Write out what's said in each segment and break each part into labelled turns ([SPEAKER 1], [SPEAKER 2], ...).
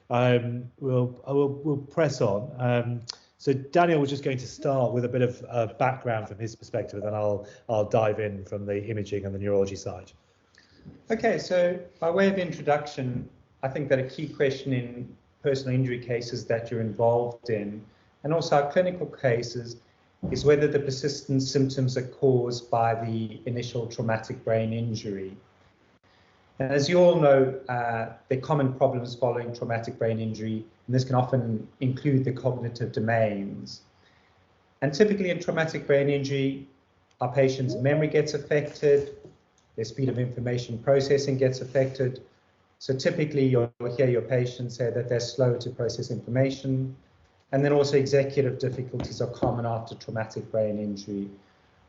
[SPEAKER 1] we'll press on. So Daniel was just going to start with a bit of background from his perspective, and then I'll dive in from the imaging and the neurology side.
[SPEAKER 2] Okay, so by way of introduction, I think that a key question in personal injury cases that you're involved in, and also our clinical cases, is whether the persistent symptoms are caused by the initial traumatic brain injury. And as you all know, there are common problems following traumatic brain injury, and this can often include the cognitive domains. And typically in traumatic brain injury, our patient's memory gets affected, their speed of information processing gets affected. So typically you'll hear your patients say that they're slow to process information, and then also executive difficulties are common after traumatic brain injury.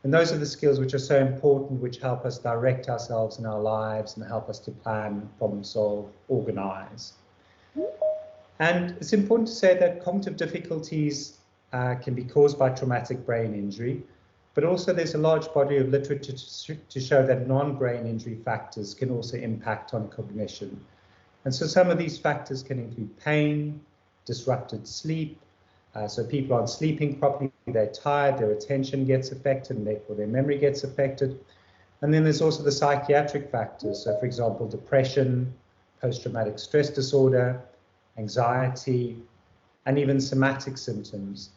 [SPEAKER 2] And those are the skills which are so important, which help us direct ourselves in our lives and help us to plan, problem solve, organize. And it's important to say that cognitive difficulties can be caused by traumatic brain injury, but also there's a large body of literature to show that non-brain injury factors can also impact on cognition. And so some of these factors can include pain, disrupted sleep. So people aren't sleeping properly, they're tired, their attention gets affected, and therefore their memory gets affected. And then there's also the psychiatric factors. So for example, depression, post-traumatic stress disorder, anxiety, and even somatic symptoms.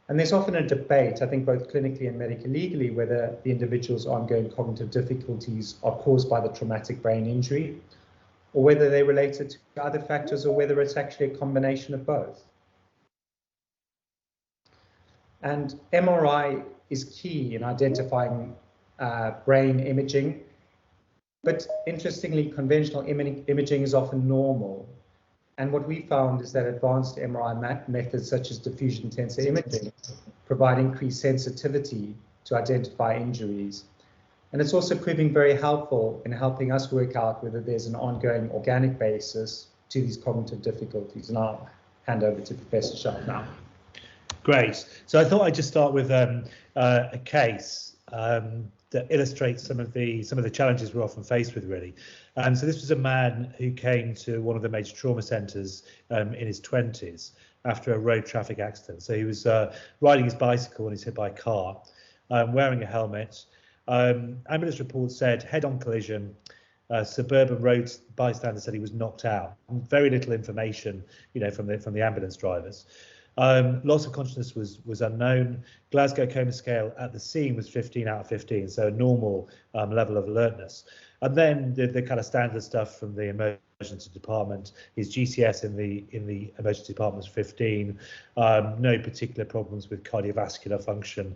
[SPEAKER 2] And there's often a debate, I think both clinically and medico-legally, whether the individual's ongoing cognitive difficulties are caused by the traumatic brain injury, or whether they're related to other factors, or whether it's actually a combination of both. And MRI is key in identifying brain imaging, but interestingly, conventional imaging is often normal. And what we found is that advanced MRI methods such as diffusion tensor imaging provide increased sensitivity to identify injuries. And it's also proving very helpful in helping us work out whether there's an ongoing organic basis to these cognitive difficulties. And I'll hand over to Professor Sharp now.
[SPEAKER 1] Great. So I thought I'd just start with a case that illustrates some of the challenges we're often faced with, really. So this was a man who came to one of the major trauma centres in his 20s after a road traffic accident. So he was riding his bicycle when he was hit by a car, wearing a helmet. Ambulance report said head-on collision. Suburban road bystander said he was knocked out. Very little information, from the ambulance drivers. Loss of consciousness was unknown. Glasgow Coma Scale at the scene was 15 out of 15, so a normal level of alertness. And then the kind of standard stuff from the emergency department. His GCS in the emergency department was 15. No particular problems with cardiovascular function.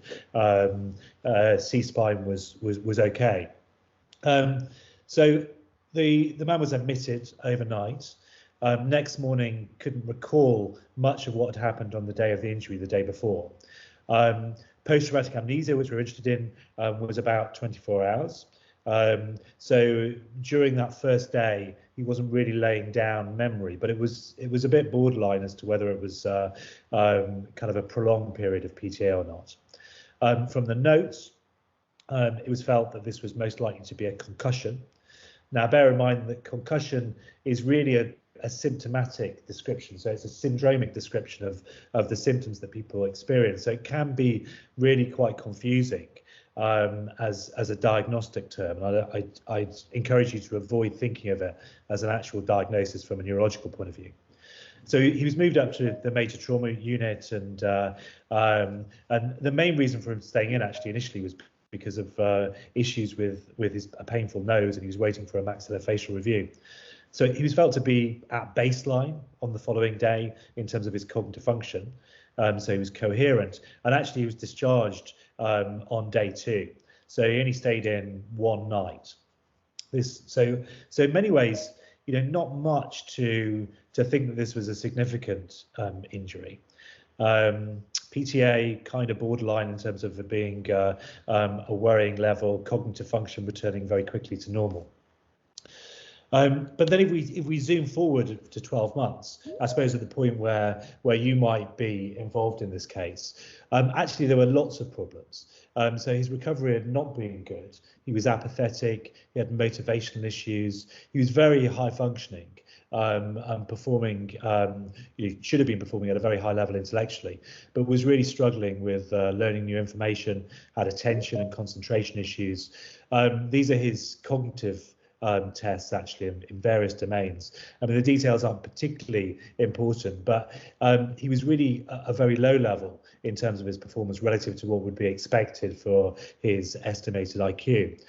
[SPEAKER 1] C-spine was okay. So the man was admitted overnight. Next morning, couldn't recall much of what had happened on the day of the injury the day before. Post-traumatic amnesia, which we're interested in, was about 24 hours. So during that first day, he wasn't really laying down memory, but it was a bit borderline as to whether it was kind of a prolonged period of PTA or not. From the notes, it was felt that this was most likely to be a concussion. Now, bear in mind that concussion is really a symptomatic description, so it's a syndromic description of the symptoms that people experience. So it can be really quite confusing as a diagnostic term. And I'd encourage you to avoid thinking of it as an actual diagnosis from a neurological point of view. So he was moved up to the major trauma unit, and the main reason for him staying in actually initially was because of issues with a painful nose, and he was waiting for a maxillofacial review. So he was felt to be at baseline on the following day in terms of his cognitive function. So he was coherent, and actually he was discharged on day 2. So he only stayed in one night. So in many ways, not much to think that this was a significant injury. PTA kind of borderline in terms of it being a worrying level, cognitive function returning very quickly to normal. But then if we zoom forward to 12 months, I suppose at the point where you might be involved in this case, actually there were lots of problems. So his recovery had not been good. He was apathetic, he had motivational issues, he was very high functioning, performing, should have been performing at a very high level intellectually, but was really struggling with learning new information, had attention and concentration issues. These are his cognitive tests actually in various domains. I mean, the details aren't particularly important, but he was really a very low level in terms of his performance relative to what would be expected for his estimated IQ.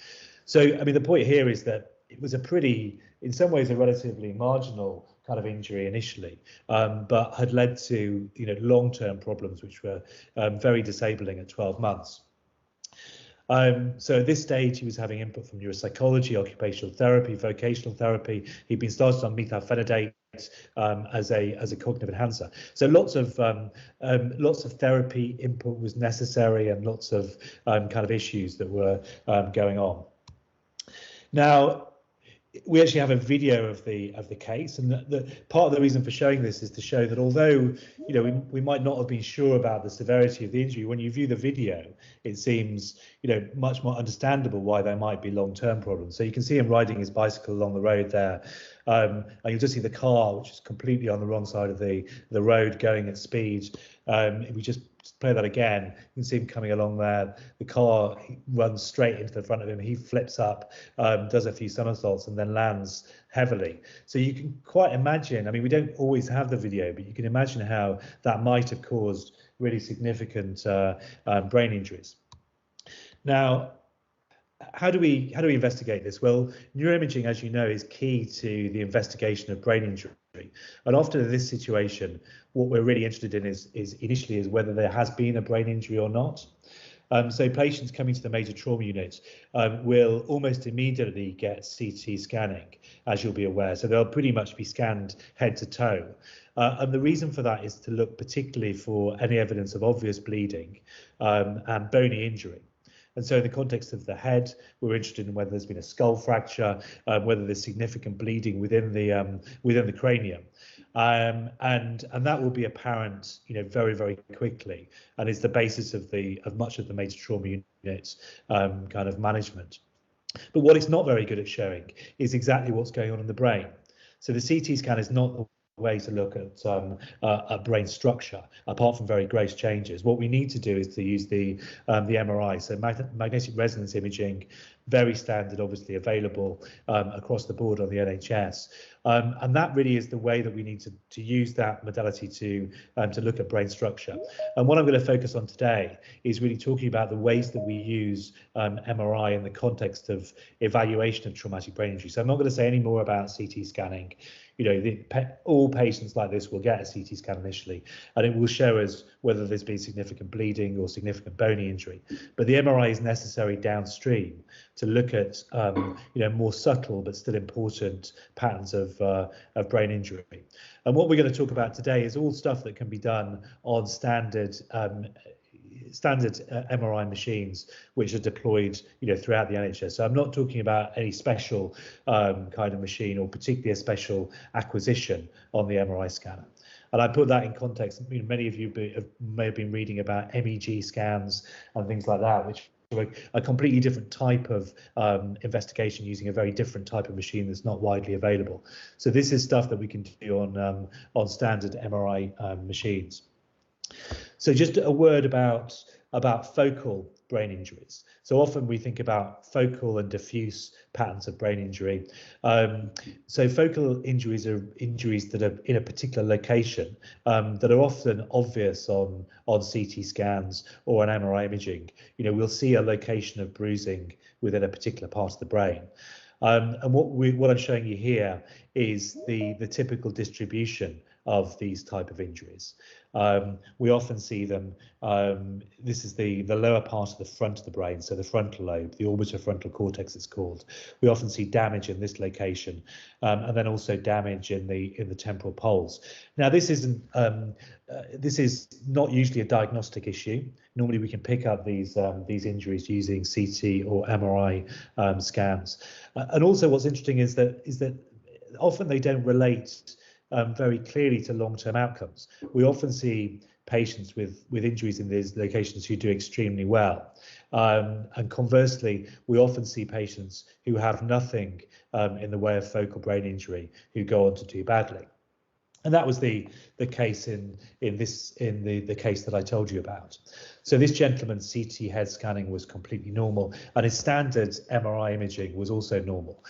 [SPEAKER 1] So, I mean, the point here is that it was a pretty, in some ways, a relatively marginal kind of injury initially, but had led to, long-term problems which were very disabling at 12 months. So at this stage, he was having input from neuropsychology, occupational therapy, vocational therapy. He'd been started on methylphenidate as a cognitive enhancer. So lots of therapy input was necessary, and lots of kind of issues that were going on. Now, we actually have a video of the case, and the part of the reason for showing this is to show that although we might not have been sure about the severity of the injury, when you view the video, it seems much more understandable why there might be long-term problems. So you can see him riding his bicycle along the road there, and you'll just see the car, which is completely on the wrong side of the road, going at speed. If we just play that again, you can see him coming along there. The car runs straight into the front of him. He flips up, does a few somersaults, and then lands heavily. So you can quite imagine, I mean, we don't always have the video, but you can imagine how that might have caused really significant brain injuries. Now, how do we investigate this? Well, neuroimaging, as you know, is key to the investigation of brain injury. And often in this situation, what we're really interested in is initially whether there has been a brain injury or not. So patients coming to the major trauma unit will almost immediately get CT scanning, as you'll be aware. So they'll pretty much be scanned head to toe. And the reason for that is to look particularly for any evidence of obvious bleeding and bony injury. And so in the context of the head, we're interested in whether there's been a skull fracture, whether there's significant bleeding within the cranium. And that will be apparent, very, very quickly, and is the basis of much of the major trauma unit kind of management. But what it's not very good at showing is exactly what's going on in the brain. So the CT scan is not the way to look at brain structure, apart from very gross changes. What we need to do is to use the MRI, so magnetic resonance imaging, very standard, obviously available across the board on the NHS, and that really is the way that we need to use that modality to look at brain structure. And what I'm going to focus on today is really talking about the ways that we use MRI in the context of evaluation of traumatic brain injury. So I'm not going to say any more about CT scanning. All patients like this will get a CT scan initially, and it will show us whether there's been significant bleeding or significant bony injury. But the MRI is necessary downstream to look at more subtle but still important patterns of brain injury. And what we're going to talk about today is all stuff that can be done on standard MRI machines which are deployed throughout the NHS. So I'm not talking about any special kind of machine or particularly a special acquisition on the MRI scanner. And I put that in context. Many of you may have been reading about MEG scans and things like that, which are a completely different type of investigation using a very different type of machine that's not widely available. So this is stuff that we can do on standard MRI machines. So just a word about focal brain injuries. So often we think about focal and diffuse patterns of brain injury. So focal injuries are injuries that are in a particular location that are often obvious on CT scans or on MRI imaging. We'll see a location of bruising within a particular part of the brain. And what I'm showing you here is the typical distribution of these type of injuries. We often see them, this is the lower part of the front of the brain, so the frontal lobe, the orbitofrontal cortex it's called. We often see damage in this location, and then also damage in the temporal poles. Now this is not usually a diagnostic issue. Normally we can pick up these injuries using CT or MRI scans. And also what's interesting is that often they don't relate very clearly to long-term outcomes. We often see patients with injuries in these locations who do extremely well. And conversely, we often see patients who have nothing in the way of focal brain injury who go on to do badly. And that was the case in the case that I told you about. So this gentleman's CT head scanning was completely normal, and his standard MRI imaging was also normal.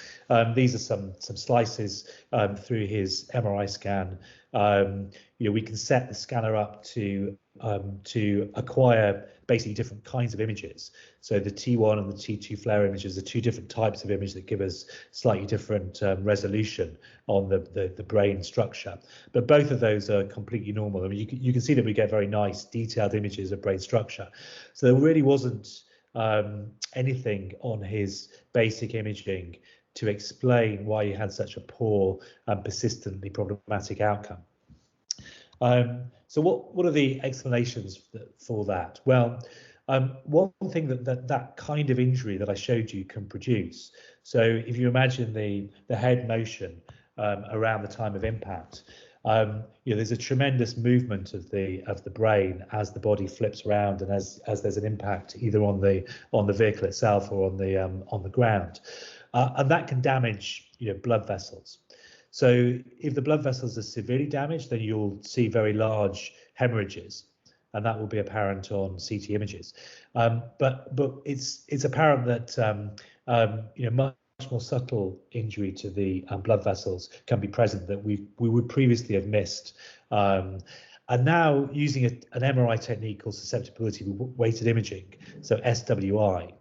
[SPEAKER 1] These are some slices through his MRI scan. We can set the scanner up to acquire basically different kinds of images. So the T1 and the T2 flare images are two different types of image that give us slightly different resolution on the brain structure. But both of those are completely normal. I mean, you can see that we get very nice detailed images of brain structure. So there really wasn't anything on his basic imaging to explain why he had such a poor and persistently problematic outcome. So what are the explanations for that? Well, one thing that kind of injury that I showed you can produce. So if you imagine the head motion around the time of impact, there's a tremendous movement of the brain as the body flips around and as there's an impact either on the vehicle itself or on the ground, and that can damage blood vessels. So if the blood vessels are severely damaged, then you'll see very large hemorrhages, and that will be apparent on CT images. But it's apparent that much more subtle injury to the blood vessels can be present that we would previously have missed. And now using an MRI technique called susceptibility weighted imaging, so SWI,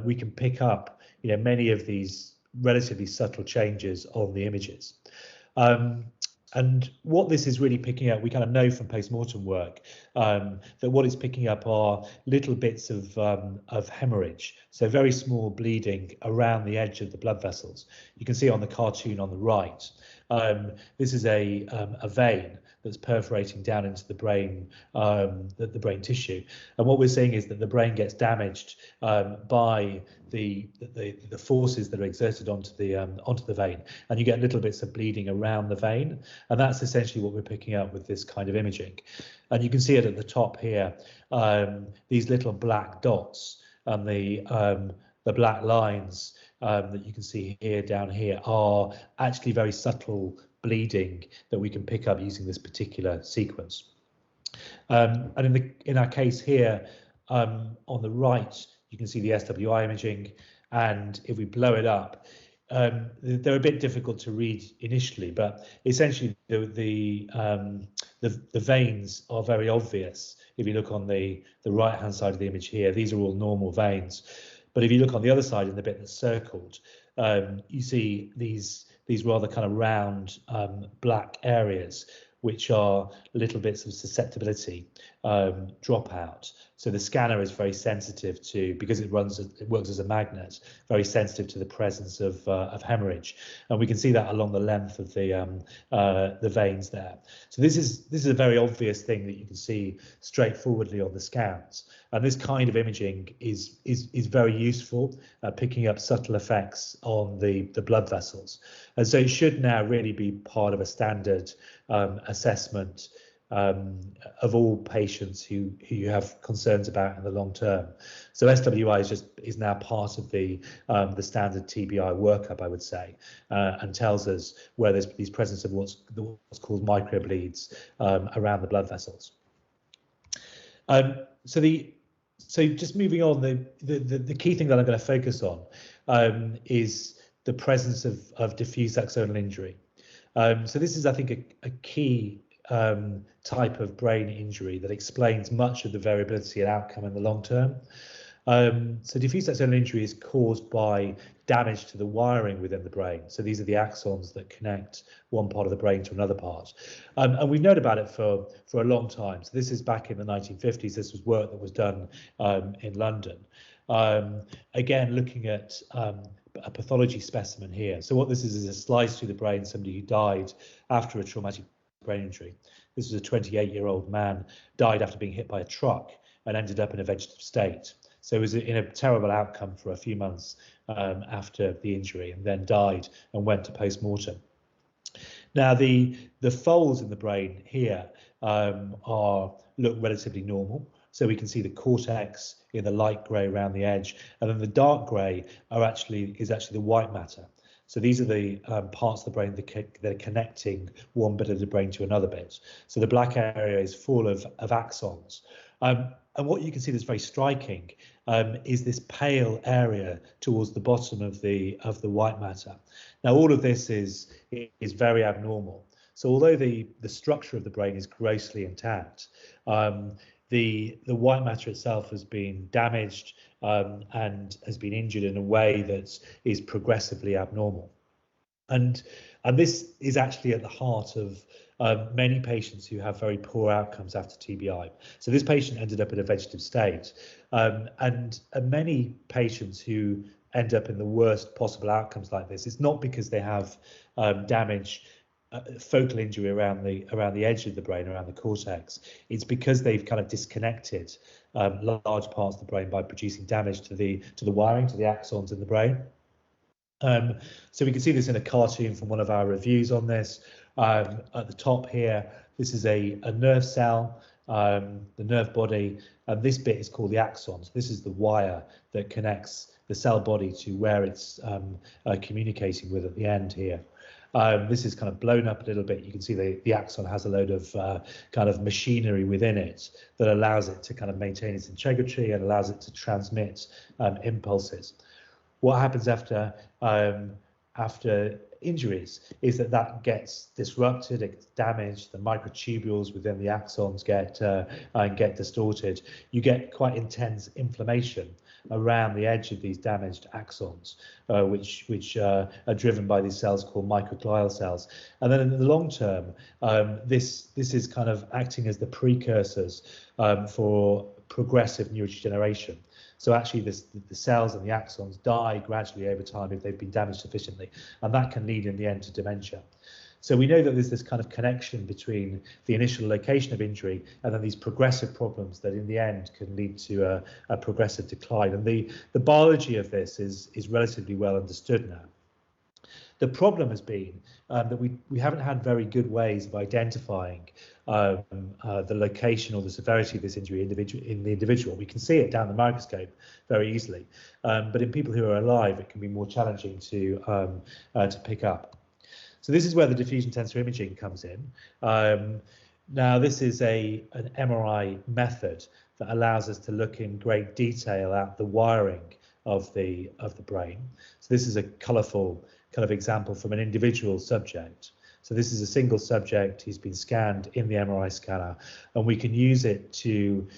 [SPEAKER 1] we can pick up many of these relatively subtle changes on the images. And what this is really picking up, we kind of know from post-mortem work that what it's picking up are little bits of hemorrhage, so very small bleeding around the edge of the blood vessels. You can see on the cartoon on the right, this is a vein that's perforating down into the brain, the brain tissue. And what we're seeing is that the brain gets damaged by the forces that are exerted onto the vein, and you get little bits of bleeding around the vein, and that's essentially what we're picking up with this kind of imaging. And you can see it at the top here, these little black dots and the black lines that you can see here down here are actually very subtle bleeding that we can pick up using this particular sequence. And in our case here, on the right, you can see the SWI imaging, and if we blow it up, they're a bit difficult to read initially, but essentially the veins are very obvious. If you look on the right hand side of the image here, these are all normal veins. But if you look on the other side in the bit that's circled, you see these rather kind of round black areas, which are little bits of susceptibility dropout. So the scanner is very sensitive to, because it works as a magnet, very sensitive to the presence of hemorrhage, and we can see that along the length of the veins there. So this is a very obvious thing that you can see straightforwardly on the scans, and this kind of imaging is very useful at picking up subtle effects on the blood vessels, and so it should now really be part of a standard assessment of all patients who you have concerns about in the long term. So SWI is now part of the standard TBI workup, I would say, and tells us where there's these presence of what's called microbleeds around the blood vessels. So just moving on, the key thing that I'm going to focus on is the presence of diffuse axonal injury. So this is, I think, a key type of brain injury that explains much of the variability and outcome in the long term. So diffuse axonal injury is caused by damage to the wiring within the brain. So these are the axons that connect one part of the brain to another part. And we've known about it for a long time. So this is back in the 1950s. This was work that was done in London. Again, looking at a pathology specimen here. So what this is a slice through the brain, somebody who died after a traumatic brain injury. This was a 28-year-old man, died after being hit by a truck and ended up in a vegetative state. So he was in a terrible outcome for a few months after the injury, and then died and went to post-mortem. Now, the folds in the brain here look relatively normal. So we can see the cortex in the light grey around the edge, and then the dark grey is actually the white matter. So these are the parts of the brain that are connecting one bit of the brain to another bit. So the black area is full of axons. And what you can see that's very striking is this pale area towards the bottom of the white matter. Now, all of this is very abnormal. So although the structure of the brain is grossly intact, the white matter itself has been damaged and has been injured in a way that is progressively abnormal. And this is actually at the heart of many patients who have very poor outcomes after TBI. So this patient ended up in a vegetative state, and many patients who end up in the worst possible outcomes like this, it's not because they have damage, focal injury around the edge of the brain, around the cortex. It's because they've kind of disconnected large parts of the brain by producing damage to the wiring, to the axons in the brain. So we can see this in a cartoon from one of our reviews on this. At the top here, this is a nerve cell, the nerve body, and this bit is called the axon. So this is the wire that connects the cell body to where it's communicating with at the end here. This is kind of blown up a little bit. You can see the axon has a load of kind of machinery within it that allows it to kind of maintain its integrity and allows it to transmit impulses. What happens after injuries is that gets disrupted, it gets damaged, the microtubules within the axons get distorted. You get quite intense inflammation around the edge of these damaged axons, which are driven by these cells called microglial cells. And then in the long term, this is kind of acting as the precursors for progressive neurodegeneration. So actually the cells and the axons die gradually over time if they've been damaged sufficiently, and that can lead in the end to dementia. So we know that there's this kind of connection between the initial location of injury and then these progressive problems that in the end can lead to a progressive decline. And the biology of this is relatively well understood now. The problem has been that we haven't had very good ways of identifying the location or the severity of this injury in the individual. We can see it down the microscope very easily, but in people who are alive, it can be more challenging to pick up. So this is where the diffusion tensor imaging comes in. Now this is an MRI method that allows us to look in great detail at the wiring of the brain. So this is a colourful kind of example from an individual subject. So this is a single subject. He's been scanned in the MRI scanner, and we can use it to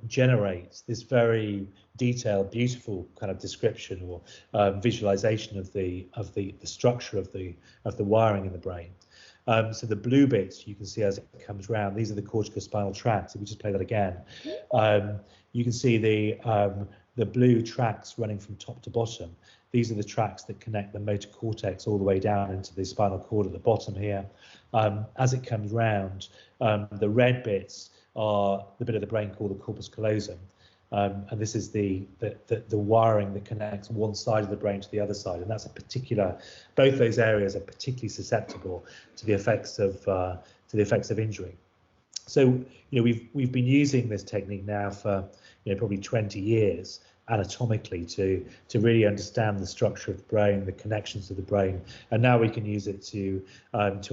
[SPEAKER 1] generate this very detailed, beautiful kind of description or visualization of the structure of the wiring in the brain. So the blue bits you can see as it comes round. These are the corticospinal tracts. If we just play that again, you can see the blue tracts running from top to bottom. These are the tracts that connect the motor cortex all the way down into the spinal cord at the bottom here. As it comes round, the red bits are the bit of the brain called the corpus callosum. And this is the wiring that connects one side of the brain to the other side, and that's both those areas are particularly susceptible to the effects of injury. So we've been using this technique now for probably 20 years anatomically to really understand the structure of the brain, the connections of the brain, and now we can use it to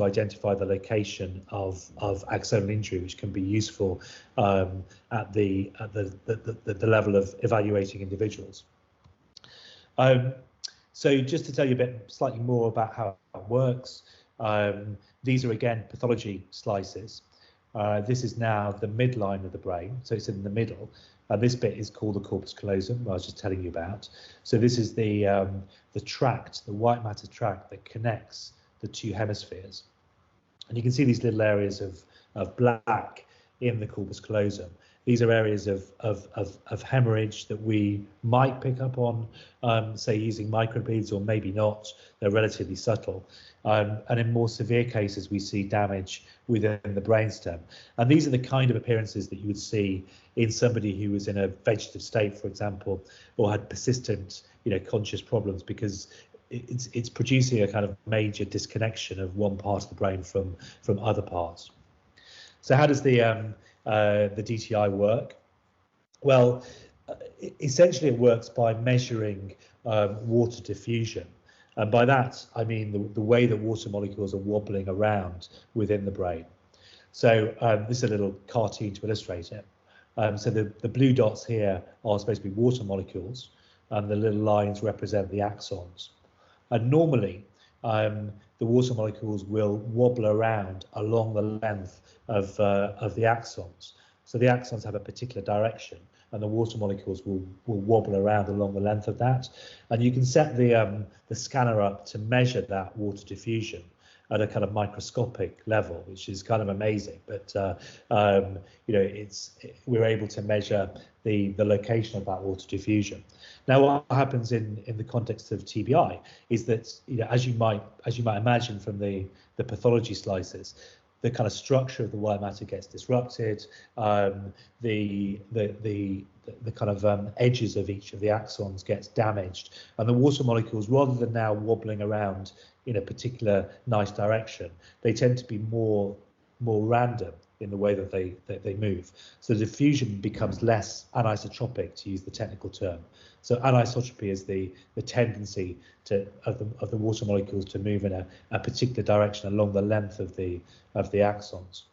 [SPEAKER 1] identify the location of axonal injury, which can be useful at the level of evaluating individuals. So just to tell you slightly more about how it works, these are again pathology slices. This is now the midline of the brain, so it's in the middle. This bit is called the corpus callosum, I was just telling you about. So this is the tract, the white matter tract that connects the two hemispheres. And you can see these little areas of black in the corpus callosum. These are areas of hemorrhage that we might pick up on, say, using microbeads, or maybe not. They're relatively subtle. And in more severe cases, we see damage within the brainstem. And these are the kind of appearances that you would see in somebody who was in a vegetative state, for example, or had persistent, conscious problems, because it's producing a kind of major disconnection of one part of the brain from other parts. So how does the DTI work? Well, essentially it works by measuring water diffusion. And by that, I mean the way that water molecules are wobbling around within the brain. So this is a little cartoon to illustrate it. So the blue dots here are supposed to be water molecules, and the little lines represent the axons. And normally, the water molecules will wobble around along the length of the axons. So the axons have a particular direction, and the water molecules will wobble around along the length of that. And you can set the scanner up to measure that water diffusion at a kind of microscopic level, which is kind of amazing. But you know, we're able to measure the location of that water diffusion. Now, what happens in the context of TBI is that, you know, as you might imagine from the pathology slices, the kind of structure of the white matter gets disrupted. The kind of edges of each of the axons gets damaged, and the water molecules, rather than now wobbling around in a particular nice direction, they tend to be more random in the way that they move. So the diffusion becomes less anisotropic, to use the technical term. So anisotropy is the tendency of the water molecules to move in a particular direction along the length of the axons.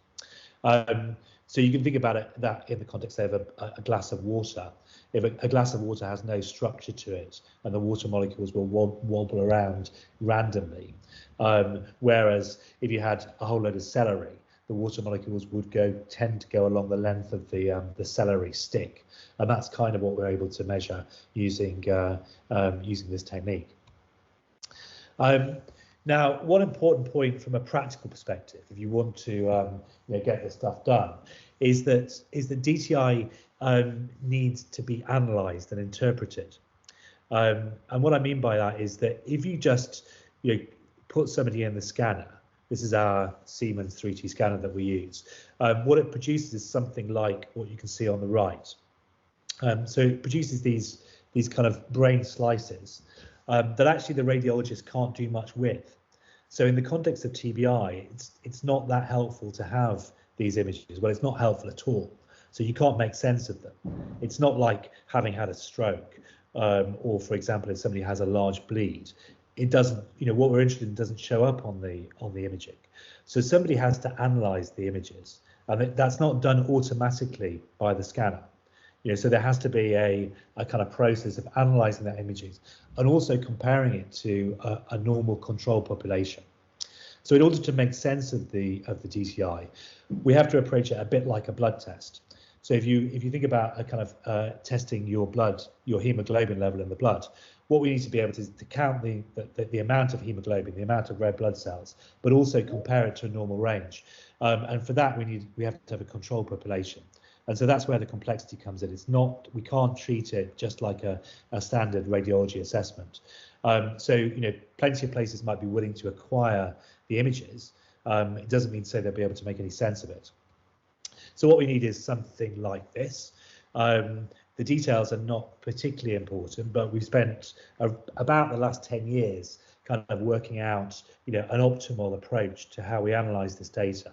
[SPEAKER 1] So you can think about that in the context of a glass of water. If a glass of water has no structure to it, and the water molecules will wobble around randomly, whereas if you had a whole load of celery, the water molecules would tend to go along the length of the celery stick, and that's kind of what we're able to measure using this technique. Now, one important point from a practical perspective, if you want to get this stuff done, is that DTI needs to be analysed and interpreted. And what I mean by that is that if you just put somebody in the scanner, this is our Siemens 3T scanner that we use, what it produces is something like what you can see on the right. So it produces these kind of brain slices that actually the radiologist can't do much with. So in the context of TBI, it's not that helpful to have these images. Well, it's not helpful at all. So you can't make sense of them. It's not like having had a stroke, or for example, if somebody has a large bleed, it doesn't, what we're interested in doesn't show up on the imaging. So somebody has to analyze the images, and that's not done automatically by the scanner. So there has to be a kind of process of analysing that images and also comparing it to a normal control population. So in order to make sense of the DTI, we have to approach it a bit like a blood test. So if you think about a kind of testing your hemoglobin level in the blood, what we need to be able to count the amount of hemoglobin, the amount of red blood cells, but also compare it to a normal range. And for that, we have to have a control population. And so that's where the complexity comes in. We can't treat it just like a standard radiology assessment. So plenty of places might be willing to acquire the images. It doesn't mean to say they'll be able to make any sense of it. So what we need is something like this. The details are not particularly important, but we've spent about the last 10 years kind of working out an optimal approach to how we analyze this data.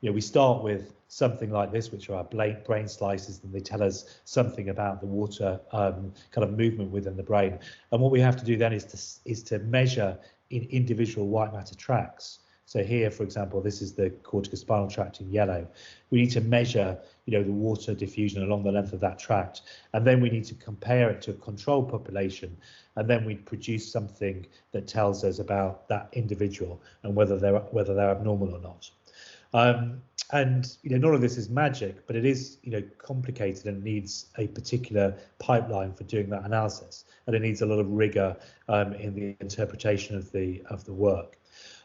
[SPEAKER 1] We start with something like this, which are our brain slices, and they tell us something about the water kind of movement within the brain. And what we have to do then is to measure in individual white matter tracts. So here, for example, this is the corticospinal tract in yellow. We need to measure, the water diffusion along the length of that tract, and then we need to compare it to a control population, and then we produce something that tells us about that individual and whether they're abnormal or not. And none of this is magic, but it is complicated and needs a particular pipeline for doing that analysis, and it needs a lot of rigor in the interpretation of the work.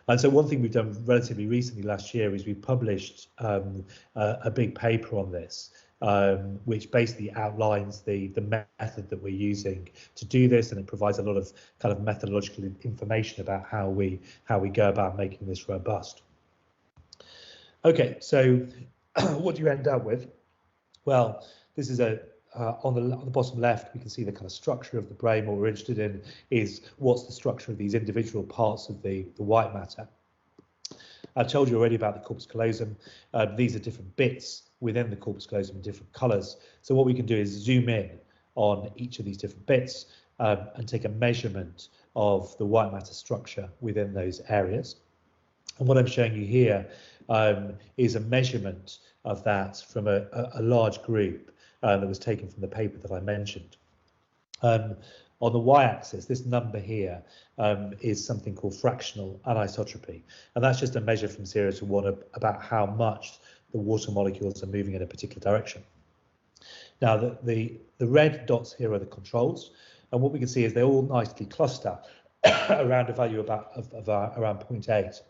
[SPEAKER 1] And so one thing we've done relatively recently last year is we published a big paper on this, which basically outlines the method that we're using to do this, and it provides a lot of kind of methodological information about how we go about making this robust. Okay, so what do you end up with? Well, this is a on the bottom left, we can see the kind of structure of the brain. What we're interested in is what's the structure of these individual parts of the white matter. I've told you already about the corpus callosum. These are different bits within the corpus callosum in different colours. So what we can do is zoom in on each of these different bits and take a measurement of the white matter structure within those areas. And what I'm showing you here is a measurement of that from a large group that was taken from the paper that I mentioned. On the y-axis, this number here is something called fractional anisotropy, and that's just a measure from 0 to 1 about how much the water molecules are moving in a particular direction. Now, the red dots here are the controls, and what we can see is they all nicely cluster around a value around 0.8,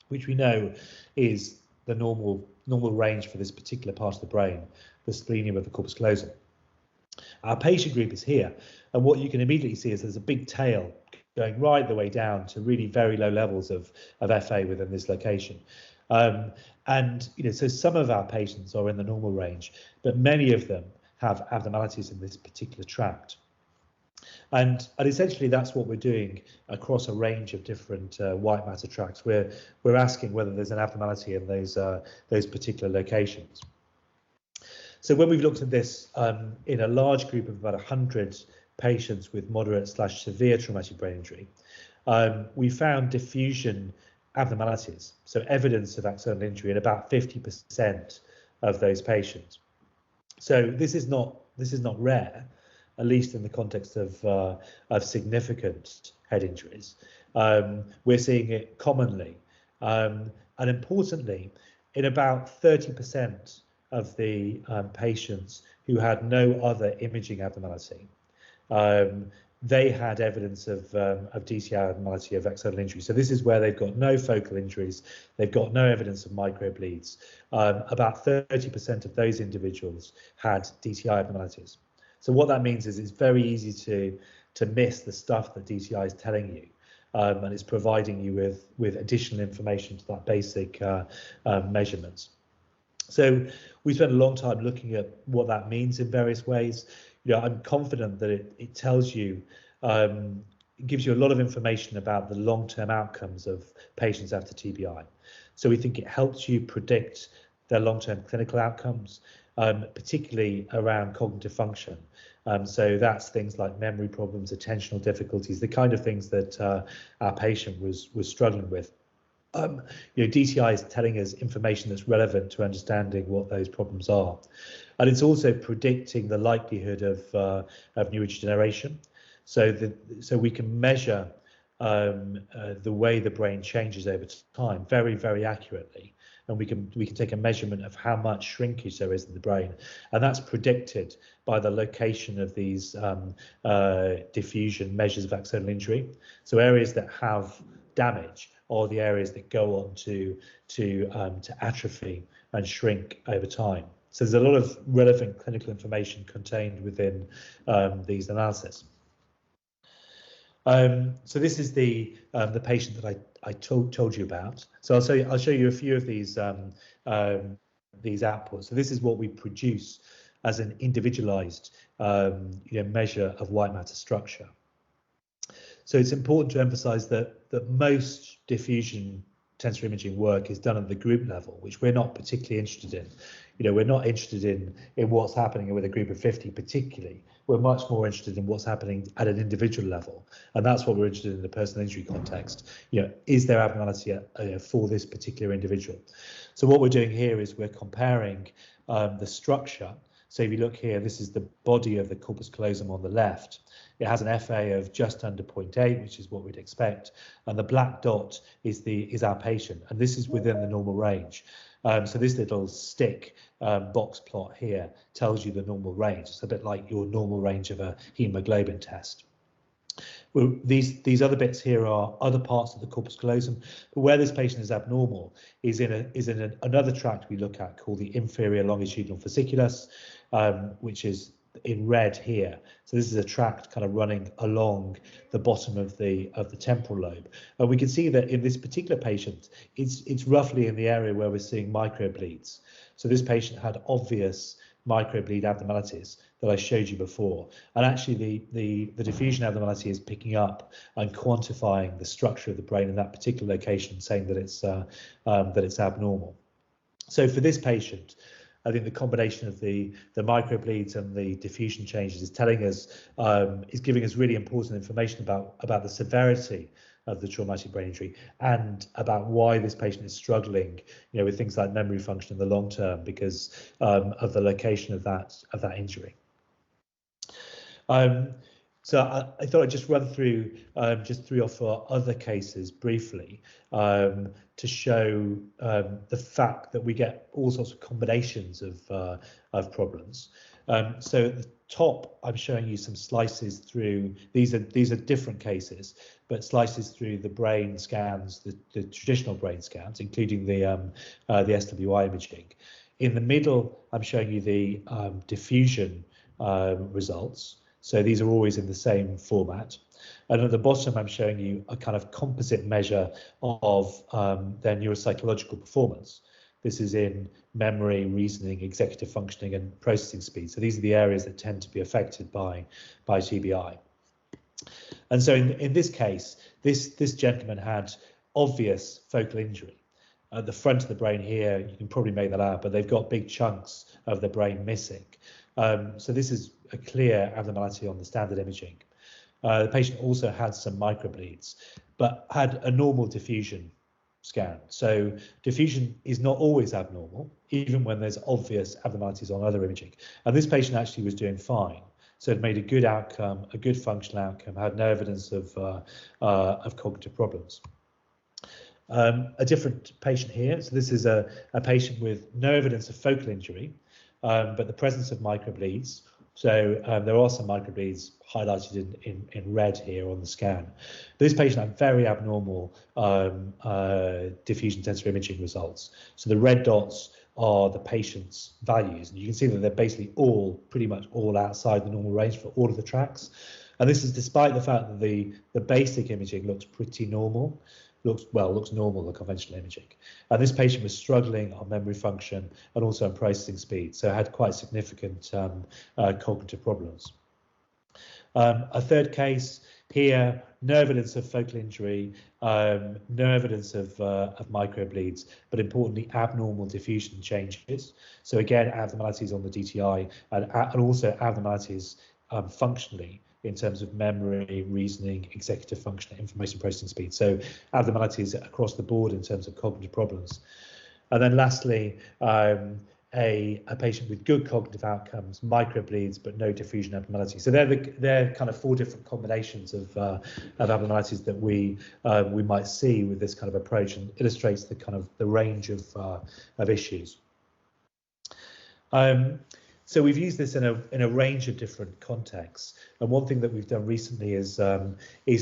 [SPEAKER 1] which we know is the normal range for this particular part of the brain, the splenium of the corpus callosum. Our patient group is here, and what you can immediately see is there's a big tail going right the way down to really very low levels of FA within this location. And so some of our patients are in the normal range, but many of them have abnormalities in this particular tract. And essentially that's what we're doing across a range of different white matter tracts. We're asking whether there's an abnormality in those particular locations. So when we've looked at this in a large group of about 100 patients with moderate/severe traumatic brain injury, we found diffusion abnormalities, so evidence of axonal injury in about 50% of those patients. So this is not rare, at least in the context of significant head injuries. We're seeing it commonly, and importantly, in about 30% of the patients who had no other imaging abnormality, they had evidence of DCI abnormality of axonal injury. So this is where they've got no focal injuries, they've got no evidence of microbleeds. About 30% of those individuals had DTI abnormalities. So what that means is it's very easy to miss the stuff that DTI is telling you, and it's providing you with additional information to that basic measurements. So we spent a long time looking at what that means in various ways. I'm confident that it tells you, it gives you a lot of information about the long-term outcomes of patients after TBI. So we think it helps you predict their long-term clinical outcomes, particularly around cognitive function. So that's things like memory problems, attentional difficulties, the kind of things that our patient was struggling with. DTI is telling us information that's relevant to understanding what those problems are, and it's also predicting the likelihood of neurodegeneration. So we can measure the way the brain changes over time very, very accurately, and we can take a measurement of how much shrinkage there is in the brain, and that's predicted by the location of these diffusion measures of axonal injury. So areas that have damage are the areas that go on to atrophy and shrink over time. So there's a lot of relevant clinical information contained within these analyses. So this is the patient that I told you about. So I'll show you a few of these outputs. So this is what we produce as an individualized measure of white matter structure. So it's important to emphasize that most diffusion tensor imaging work is done at the group level, which we're not particularly interested in. We're not interested in what's happening with a group of 50 particularly. We're much more interested in what's happening at an individual level, and that's what we're interested in the personal injury context. Is there abnormality for this particular individual? So what we're doing here is we're comparing the structure. So if you look here, this is the body of the corpus callosum on the left. It has an FA of just under 0.8, which is what we'd expect, and the black dot is our patient, and this is within the normal range. So this little stick box plot here tells you the normal range. It's a bit like your normal range of a hemoglobin test. Well, these other bits here are other parts of the corpus callosum, but where this patient is abnormal is in another tract we look at called the inferior longitudinal fasciculus, which is in red here. So this is a tract kind of running along the bottom of the temporal lobe, and we can see that in this particular patient, it's roughly in the area where we're seeing microbleeds. So this patient had obvious microbleed abnormalities. that I showed you before. And actually the diffusion abnormality is picking up and quantifying the structure of the brain in that particular location, saying that it's abnormal. So for this patient, I think the combination of the microbleeds and the diffusion changes is telling us, is giving us really important information about the severity of the traumatic brain injury and about why this patient is struggling, with things like memory function in the long term because of the location of that injury. So I thought I'd just run through just 3 or 4 other cases briefly to show the fact that we get all sorts of combinations of problems. So at the top, I'm showing you some slices through. These are different cases, but slices through the brain scans, the traditional brain scans, including the SWI imaging. In the middle, I'm showing you the diffusion results. So these are always in the same format. And at the bottom, I'm showing you a kind of composite measure of their neuropsychological performance. This is in memory, reasoning, executive functioning, and processing speed. So these are the areas that tend to be affected by TBI. And so in this case, this gentleman had obvious focal injury. At the front of the brain here, you can probably make that out, but they've got big chunks of the brain missing. So this is a clear abnormality on the standard imaging. The patient also had some microbleeds, but had a normal diffusion scan. So diffusion is not always abnormal, even when there's obvious abnormalities on other imaging. And this patient actually was doing fine. So it made a good outcome, a good functional outcome, had no evidence of cognitive problems. A different patient here. So this is a patient with no evidence of focal injury, but the presence of microbleeds. So there are some microbleeds highlighted in red here on the scan. This patient had very abnormal diffusion tensor imaging results. So the red dots are the patient's values, and you can see that they're basically pretty much all outside the normal range for all of the tracks. And this is despite the fact that the basic imaging looks pretty normal. Looks normal, the conventional imaging. And this patient was struggling on memory function and also on processing speed, so had quite significant cognitive problems. A third case here, no evidence of focal injury, no evidence of microbleeds, but importantly, abnormal diffusion changes. So again, abnormalities on the DTI and also abnormalities functionally, in terms of memory, reasoning, executive function, information processing speed. So abnormalities across the board in terms of cognitive problems. And then lastly, a patient with good cognitive outcomes, microbleeds, but no diffusion abnormality. So they're kind of 4 different combinations of abnormalities that we might see with this kind of approach, and illustrates the kind of the range of issues. So we've used this in a range of different contexts, and one thing that we've done recently is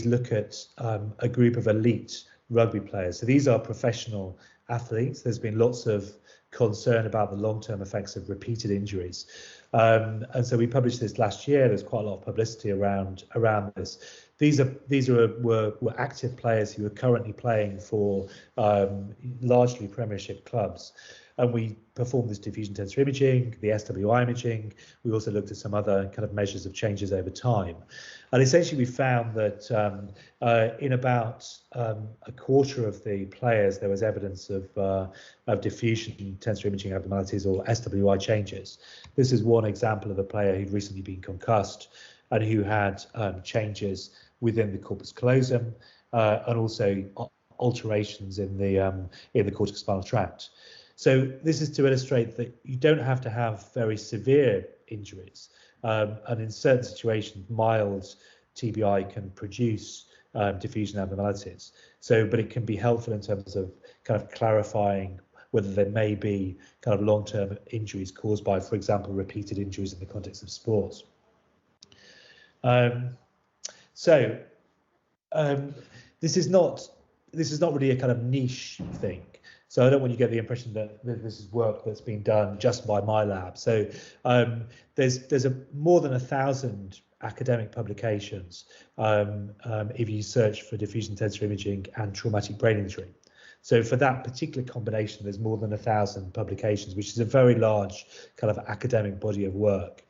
[SPEAKER 1] look at a group of elite rugby players. So these are professional athletes. There's been lots of concern about the long-term effects of repeated injuries, and so we published this last year. There's quite a lot of publicity around this. These were active players who are currently playing for largely Premiership clubs. And we performed this diffusion tensor imaging, the SWI imaging. We also looked at some other kind of measures of changes over time. And essentially we found that in about a quarter of the players, there was evidence of diffusion tensor imaging abnormalities or SWI changes. This is one example of a player who'd recently been concussed and who had changes within the corpus callosum and also alterations in the corticospinal tract. So this is to illustrate that you don't have to have very severe injuries, and in certain situations, mild TBI can produce diffusion abnormalities. But it can be helpful in terms of kind of clarifying whether there may be kind of long-term injuries caused by, for example, repeated injuries in the context of sports. This is not really a kind of niche thing. So I don't want you to get the impression that this is work that's been done just by my lab. So there's more than 1,000 academic publications if you search for diffusion tensor imaging and traumatic brain injury. So for that particular combination, there's more than 1,000 publications, which is a very large kind of academic body of work.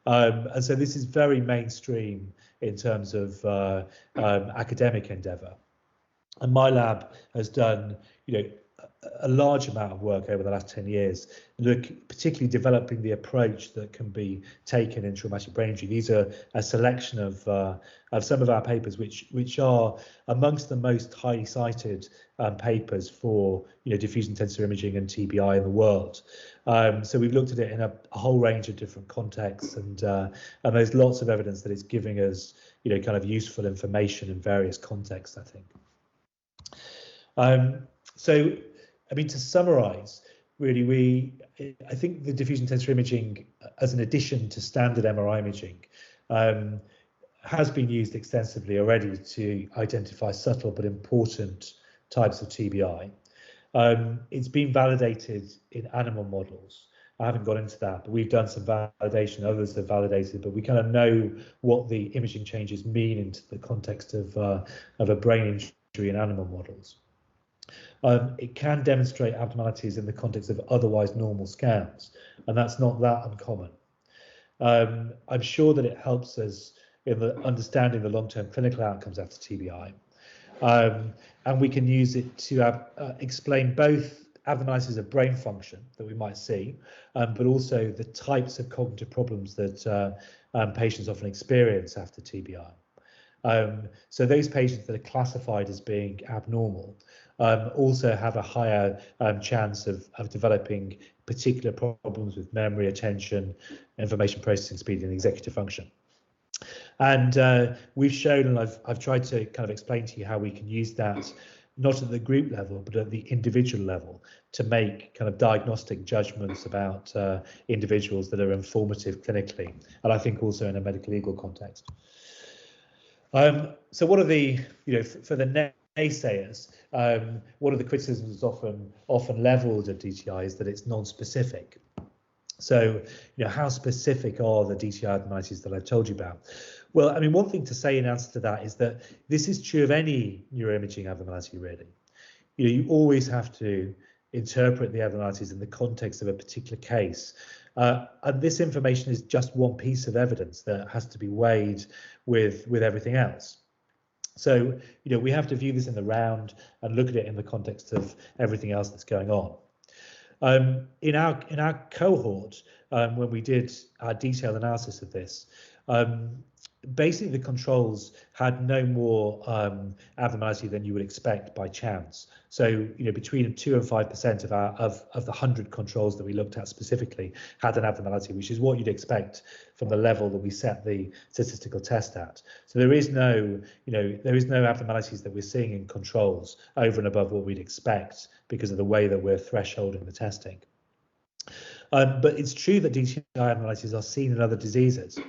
[SPEAKER 1] And so this is very mainstream in terms of academic endeavour. And my lab has done, a large amount of work over the last 10 years, particularly developing the approach that can be taken in traumatic brain injury. These are a selection of some of our papers, which are amongst the most highly cited papers for diffusion tensor imaging and TBI in the world. So we've looked at it in a whole range of different contexts, and there's lots of evidence that it's giving us kind of useful information in various contexts, I think. So, I mean, to summarize, really, I think the diffusion tensor imaging as an addition to standard MRI imaging has been used extensively already to identify subtle but important types of TBI. It's been validated in animal models. I haven't got into that, but we've done some validation, others have validated, but we kind of know what the imaging changes mean into the context of a brain injury in animal models. It can demonstrate abnormalities in the context of otherwise normal scans, and that's not that uncommon. I'm sure that it helps us in understanding the long-term clinical outcomes after TBI, and we can use it to explain both abnormalities of brain function that we might see, but also the types of cognitive problems that patients often experience after TBI. So those patients that are classified as being abnormal also have a higher chance of developing particular problems with memory, attention, information processing speed, and executive function. And we've shown, and I've tried to kind of explain to you how we can use that not at the group level, but at the individual level to make kind of diagnostic judgments about individuals that are informative clinically, and I think also in a medico-legal context. So what are the, for the naysayers, one of the criticisms often leveled at DTI is that it's non-specific. So, how specific are the DTI abnormalities that I've told you about? Well, I mean, one thing to say in answer to that is that this is true of any neuroimaging abnormality, really. You always have to interpret the abnormalities in the context of a particular case. And this information is just one piece of evidence that has to be weighed with everything else. So, we have to view this in the round and look at it in the context of everything else that's going on. In our cohort, when we did our detailed analysis of this, basically the controls had no more abnormality than you would expect by chance. So, between 2 and 5% of the 100 controls that we looked at specifically had an abnormality, which is what you'd expect from the level that we set the statistical test at. So there is no abnormalities that we're seeing in controls over and above what we'd expect because of the way that we're thresholding the testing. But it's true that DTI abnormalities are seen in other diseases.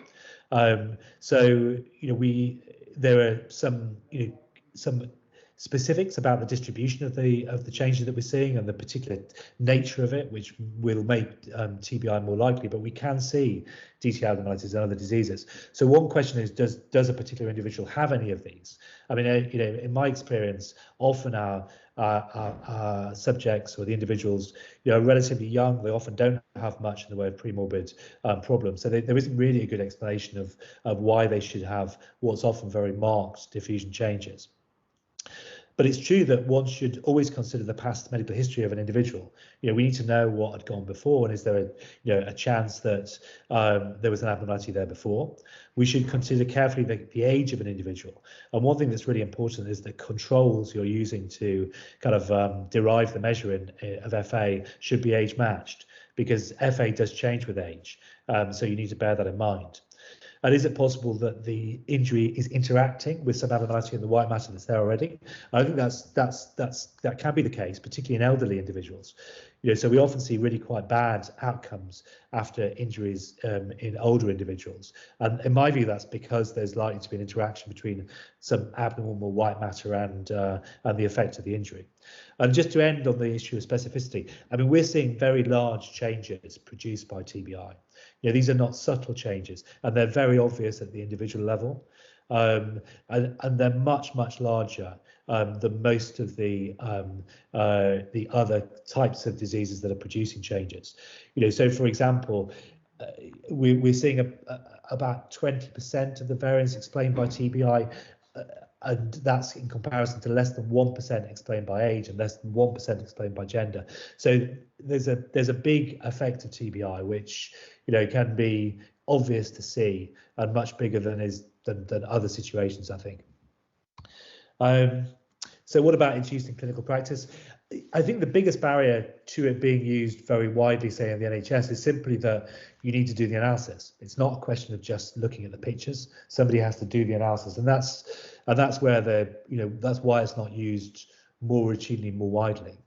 [SPEAKER 1] So there are some specifics about the distribution of the changes that we're seeing and the particular nature of it, which will make TBI more likely. But we can see DTI abnormalities in other diseases. So one question is, does a particular individual have any of these? I mean, in my experience, often our subjects or the individuals, are relatively young. They often don't have much in the way of premorbid problems. So there isn't really a good explanation of why they should have what's often very marked diffusion changes. But it's true that one should always consider the past medical history of an individual. We need to know what had gone before, and is there a chance that there was an abnormality there before. We should consider carefully the age of an individual. And one thing that's really important is the controls you're using to kind of derive the measure of FA should be age matched, because FA does change with age. So you need to bear that in mind. And is it possible that the injury is interacting with some abnormality in the white matter that's there already? I think that can be the case, particularly in elderly individuals. So we often see really quite bad outcomes after injuries in older individuals. And in my view, that's because there's likely to be an interaction between some abnormal white matter and the effect of the injury. And just to end on the issue of specificity, I mean, we're seeing very large changes produced by TBI. These are not subtle changes, and they're very obvious at the individual level, and they're much larger than most of the other types of diseases that are producing changes. So for example, we're seeing about 20% of the variance explained by TBI, and that's in comparison to less than 1% explained by age and less than 1% explained by gender. So there's a big effect of TBI, which can be obvious to see and much bigger than other situations, I think. So what about its use in clinical practice? I think the biggest barrier to it being used very widely, say in the NHS, is simply that you need to do the analysis. It's not a question of just looking at the pictures. Somebody has to do the analysis, and that's where that's why it's not used more routinely, more widely.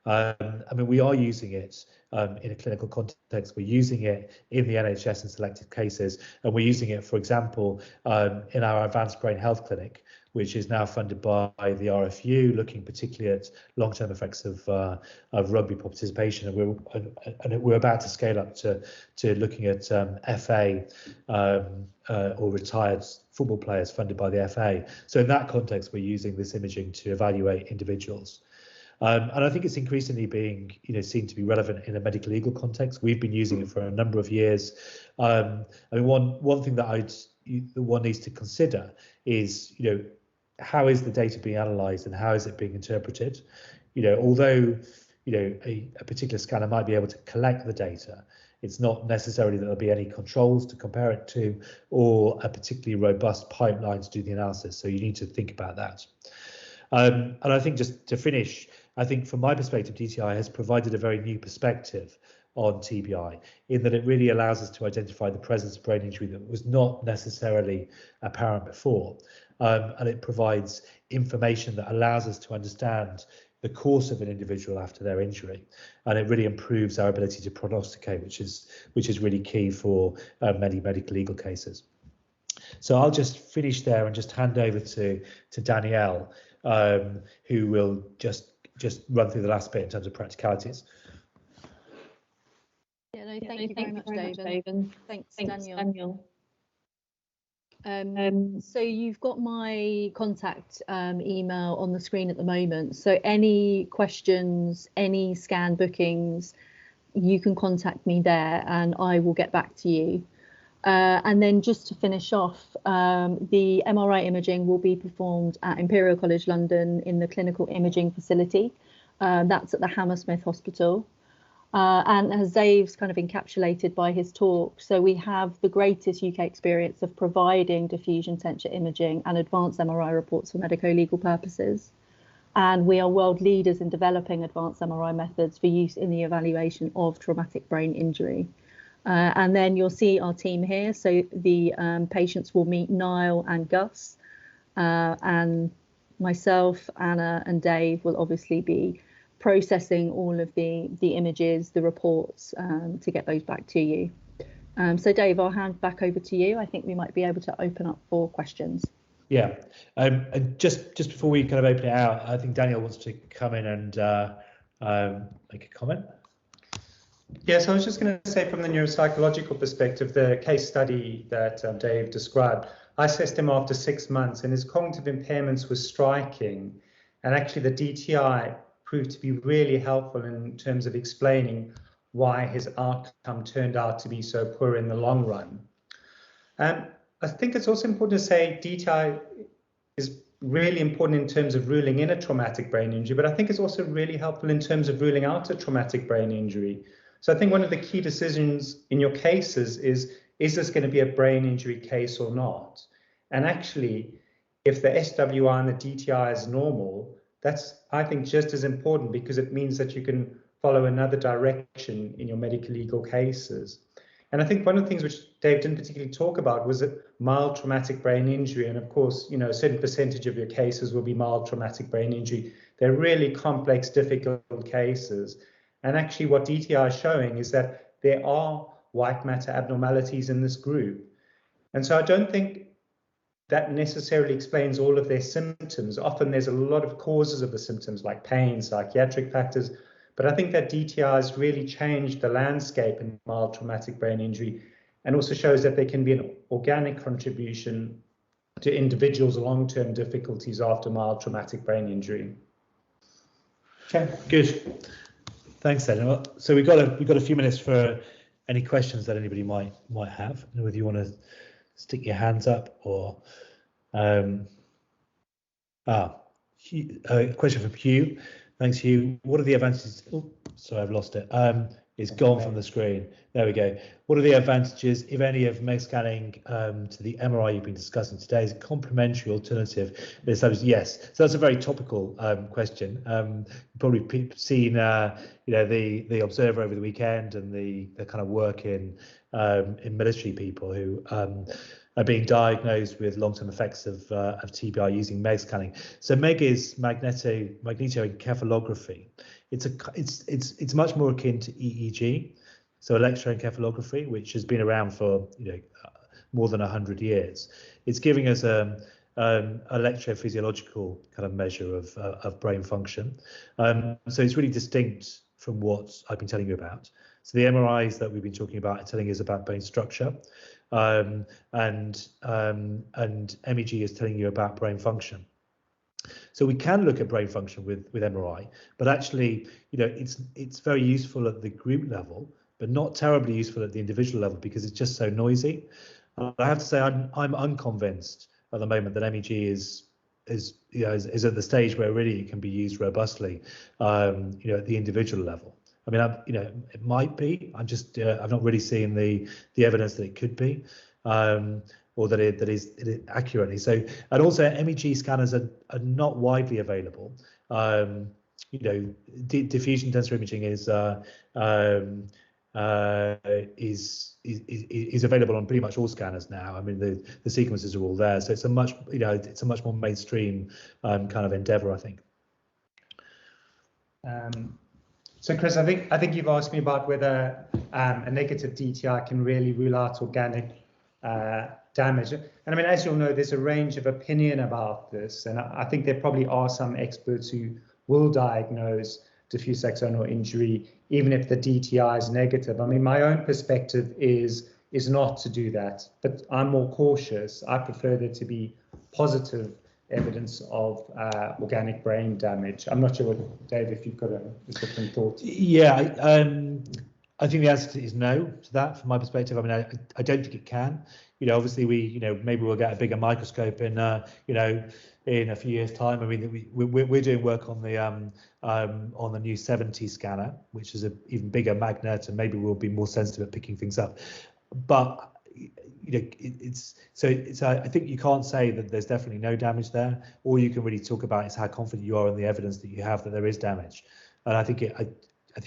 [SPEAKER 1] I mean, we are using it in a clinical context. We're using it in the NHS in selected cases, and we're using it, for example, in our advanced brain health clinic, which is now funded by the RFU, looking particularly at long-term effects of rugby participation, and we're about to scale up to looking at FA or retired football players funded by the FA. So in that context, we're using this imaging to evaluate individuals. And I think it's increasingly being seen to be relevant in a medico-legal context. We've been using it for a number of years. I mean, one thing that one needs to consider is how is the data being analysed and how is it being interpreted? Although a particular scanner might be able to collect the data, it's not necessarily that there'll be any controls to compare it to or a particularly robust pipeline to do the analysis. So you need to think about that. And I think, just to finish, I think from my perspective, DTI has provided a very new perspective on TBI, in that it really allows us to identify the presence of brain injury that was not necessarily apparent before. And it provides information that allows us to understand the course of an individual after their injury, and it really improves our ability to prognosticate, which is really key for many medical legal cases. So I'll just finish there and just hand over to Danielle, who will just run through the last bit in terms of practicalities.
[SPEAKER 3] Yeah, no, thank you very much, David. Thanks, Daniel. So you've got my contact email on the screen at the moment. So any questions, any scan bookings, you can contact me there and I will get back to you. And then just to finish off, the MRI imaging will be performed at Imperial College London in the clinical imaging facility. That's at the Hammersmith Hospital. And as Dave's kind of encapsulated by his talk, so we have the greatest UK experience of providing diffusion tensor imaging and advanced MRI reports for medico-legal purposes. And we are world leaders in developing advanced MRI methods for use in the evaluation of traumatic brain injury. And then you'll see our team here. So the patients will meet Niall and Gus, and myself, Anna and Dave will obviously be processing all of the images, the reports, to get those back to you. So Dave, I'll hand back over to you. I think we might be able to open up for questions.
[SPEAKER 1] Yeah, and just before we kind of open it out, I think Daniel wants to come in and make a comment.
[SPEAKER 2] Yes, I was just going to say, from the neuropsychological perspective, the case study that Dave described, I assessed him after 6 months and his cognitive impairments were striking, and actually the DTI proved to be really helpful in terms of explaining why his outcome turned out to be so poor in the long run. I think it's also important to say DTI is really important in terms of ruling in a traumatic brain injury, but I think it's also really helpful in terms of ruling out a traumatic brain injury. So I think one of the key decisions in your cases is this going to be a brain injury case or not? And actually, if the SWI and the DTI is normal, that's, I think, just as important, because it means that you can follow another direction in your medical legal cases. And I think one of the things which Dave didn't particularly talk about was that mild traumatic brain injury. And of course, a certain percentage of your cases will be mild traumatic brain injury. They're really complex, difficult cases. And actually what DTI is showing is that there are white matter abnormalities in this group. And so I don't think that necessarily explains all of their symptoms. Often there's a lot of causes of the symptoms, like pain, psychiatric factors. But I think that DTI has really changed the landscape in mild traumatic brain injury, and also shows that there can be an organic contribution to individuals' long-term difficulties after mild traumatic brain injury.
[SPEAKER 1] Okay, good. Thanks, Daniel. So we've got a few minutes for any questions that anybody might have. I don't know whether you want to stick your hands up or a question from Hugh. Thanks, Hugh. What are the advantages? Oh, sorry, I've lost it. It's gone from the screen. There we go. What are the advantages, if any, of MEG scanning to the MRI you've been discussing today? Is a complementary alternative? Yes. So that's a very topical question. You've probably seen, the Observer over the weekend and the kind of work in military people who are being diagnosed with long-term effects of TBI using MEG scanning. So MEG is magnetoencephalography. It's much more akin to EEG, so electroencephalography, which has been around for more than 100 years. It's giving us an electrophysiological kind of measure of brain function. So it's really distinct from what I've been telling you about. So the MRIs that we've been talking about are telling us about bone structure, and MEG is telling you about brain function. So we can look at brain function with MRI, but actually, it's very useful at the group level, but not terribly useful at the individual level because it's just so noisy. I have to say I'm unconvinced at the moment that MEG is at the stage where really it can be used robustly, at the individual level. I mean, it might be. I'm not really seeing the evidence that it could be, or that it is accurately. So, and also MEG scanners are not widely available. Diffusion tensor imaging is available on pretty much all scanners now. I mean, the sequences are all there, so it's a much more mainstream kind of endeavor, I think.
[SPEAKER 2] So Chris, I think you've asked me about whether a negative DTI can really rule out organic damage. And I mean, as you'll know, there's a range of opinion about this, and I think there probably are some experts who will diagnose diffuse axonal injury even if the DTI is negative. I mean, my own perspective is not to do that, but I'm more cautious. I prefer there to be positive evidence of organic brain damage. I'm not sure, Dave, if you've got a different thought.
[SPEAKER 1] Yeah, I think the answer is no to that from my perspective. I mean, I don't think it can. Obviously maybe we'll get a bigger microscope in a few years' time. I mean, we're doing work on the new 70 scanner, which is an even bigger magnet, and maybe we'll be more sensitive at picking things up. But I think you can't say that there's definitely no damage there. All you can really talk about is how confident you are in the evidence that you have that there is damage. And I think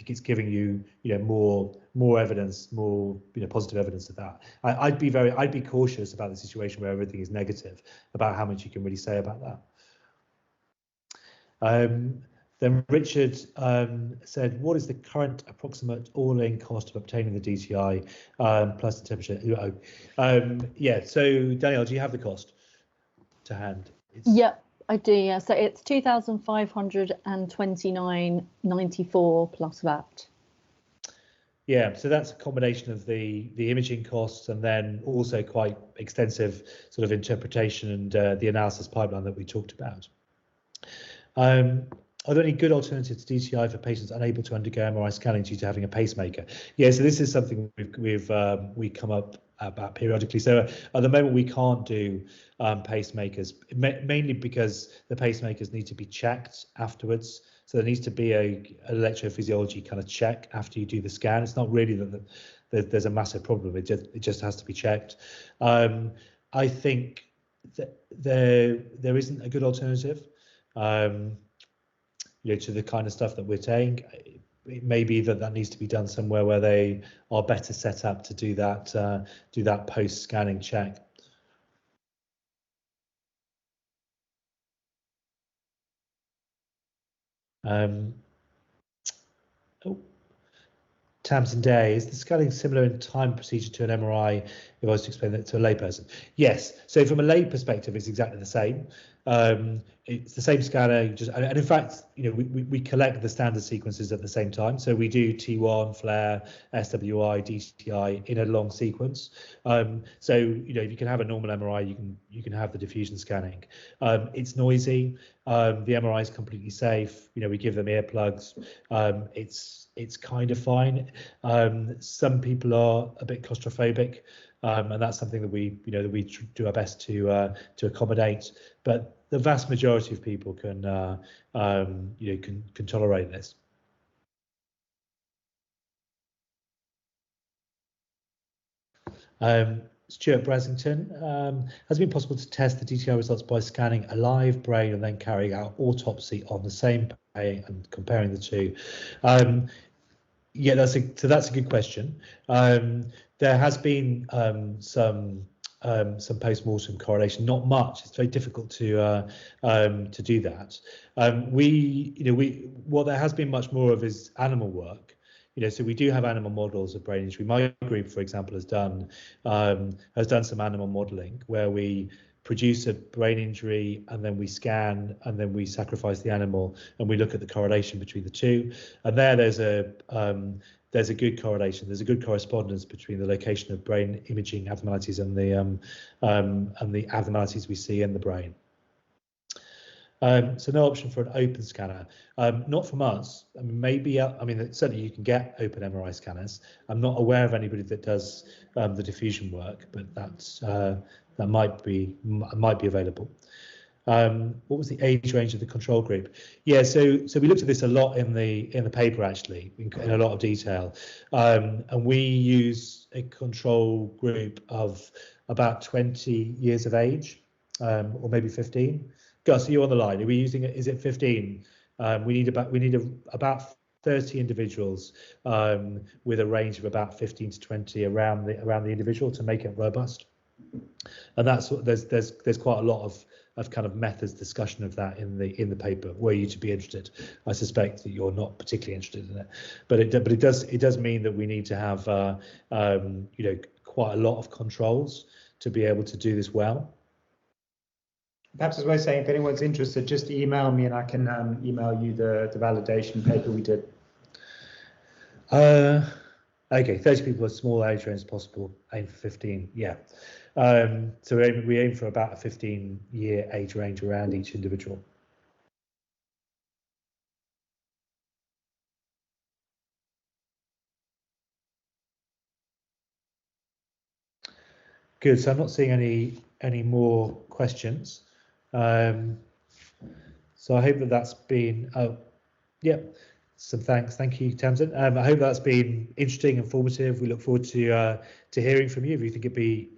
[SPEAKER 1] it's giving you more evidence, more positive evidence of that. I'd be cautious about the situation where everything is negative about how much you can really say about that. Then Richard said, what is the current approximate all-in cost of obtaining the DTI plus the temperature? So Danielle, do you have the cost to hand?
[SPEAKER 3] Yep, I do, yeah. So it's $2,529.94 plus VAT.
[SPEAKER 1] Yeah, so that's a combination of the imaging costs and then also quite extensive sort of interpretation and the analysis pipeline that we talked about. Are there any good alternatives to DTI for patients unable to undergo MRI scanning due to having a pacemaker? Yeah, so this is something we come up about periodically. So at the moment we can't do pacemakers, mainly because the pacemakers need to be checked afterwards. So there needs to be an electrophysiology kind of check after you do the scan. It's not really that there's a massive problem. It just has to be checked. I think that there isn't a good alternative. To the kind of stuff that we're saying. It may be that needs to be done somewhere where they are better set up to do that post-scanning check. Tamsin Day, is the scanning similar in time procedure to an MRI if I was to explain that to a layperson? Yes, so from a lay perspective, it's exactly the same. It's the same scanner, and in fact, we collect the standard sequences at the same time. So we do T1, FLAIR, SWI, DTI in a long sequence. So if you can have a normal MRI, you can have the diffusion scanning. It's noisy. The MRI is completely safe. We give them earplugs. it's kind of fine. Some people are a bit claustrophobic, and that's something that we do our best to accommodate. But the vast majority of people can can tolerate this. Stuart Brasington, has it been possible to test the DTI results by scanning a live brain and then carrying out autopsy on the same brain and comparing the two? Yeah, that's a good question. There has been some post-mortem correlation, not much. It's very difficult to do that. What there has been much more of is animal work. So we do have animal models of brain injury. My group, for example, has done some animal modeling where we produce a brain injury and then we scan and then we sacrifice the animal and we look at the correlation between the two. And there's a good correlation. There's a good correspondence between the location of brain imaging abnormalities and the abnormalities we see in the brain. So no option for an open scanner, not from us. I mean, maybe, certainly you can get open MRI scanners. I'm not aware of anybody that does the diffusion work, but that might be available. What was the age range of the control group? Yeah, so we looked at this a lot in the paper, actually, in a lot of detail, and we use a control group of about 20 years of age, or maybe 15. Gus, are you on the line? Are we using it? Is it 15? We need about 30 individuals with a range of about 15 to 20 around the individual to make it robust. And that's there's quite a lot of kind of methods discussion of that in the paper. Were you to be interested? I suspect that you're not particularly interested in it, but it does mean that we need to have quite a lot of controls to be able to do this well.
[SPEAKER 2] Perhaps as we're saying, if anyone's interested, just email me and I can email you the validation paper we did.
[SPEAKER 1] Okay, 30 people as small age range as possible, aim for 15, yeah. So we aim for about a 15-year age range around each individual. Good, so I'm not seeing any more questions. So I hope that's been, some thanks. Thank you, Tamsin. I hope that's been interesting, informative. We look forward to hearing from you. If you think it'd be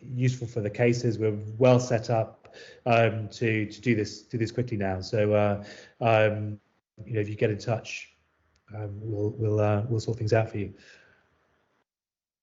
[SPEAKER 1] useful for the cases, we're well set up to do this quickly now. So if you get in touch, we'll sort things out for you.